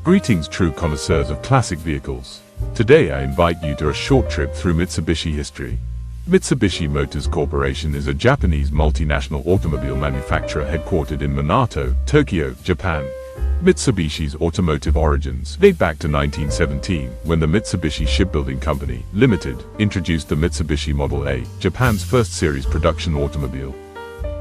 Greetings, true connoisseurs of classic vehicles. Today I invite you to a short trip through Mitsubishi history. Mitsubishi Motors Corporation is a Japanese multinational automobile manufacturer headquartered in Minato, Tokyo, Japan. Mitsubishi's automotive origins date back to 1917, when the Mitsubishi Shipbuilding Company, Limited, introduced the Mitsubishi Model A, Japan's first series production automobile.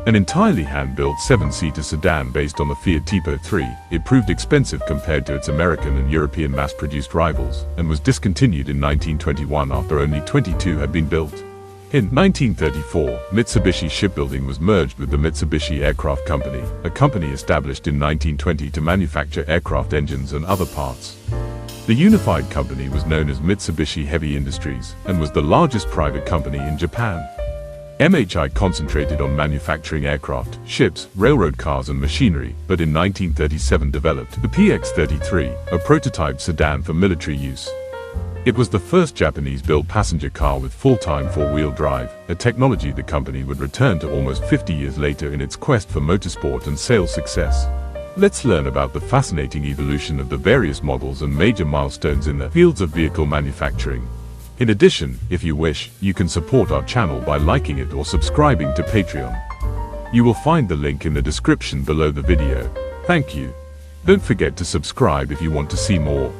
An entirely hand-built 7-seater sedan based on the Fiat Tipo 3, it proved expensive compared to its American and European mass-produced rivals, and was discontinued in 1921 after only 22 had been built. In 1934, Mitsubishi Shipbuilding was merged with the Mitsubishi Aircraft Company, a company established in 1920 to manufacture aircraft engines and other parts. The unified company was known as Mitsubishi Heavy Industries, and was the largest private company in Japan. MHI concentrated on manufacturing aircraft, ships, railroad cars and machinery, but in 1937 developed the PX-33, a prototype sedan for military use. It was the first Japanese-built passenger car with full-time four-wheel drive, a technology the company would return to almost 50 years later in its quest for motorsport and sales success. Let's learn about the fascinating evolution of the various models and major milestones in the fields of vehicle manufacturing. In addition, if you wish, you can support our channel by liking it or subscribing to Patreon. You will find the link in the description below the video. Thank you. Don't forget to subscribe if you want to see more.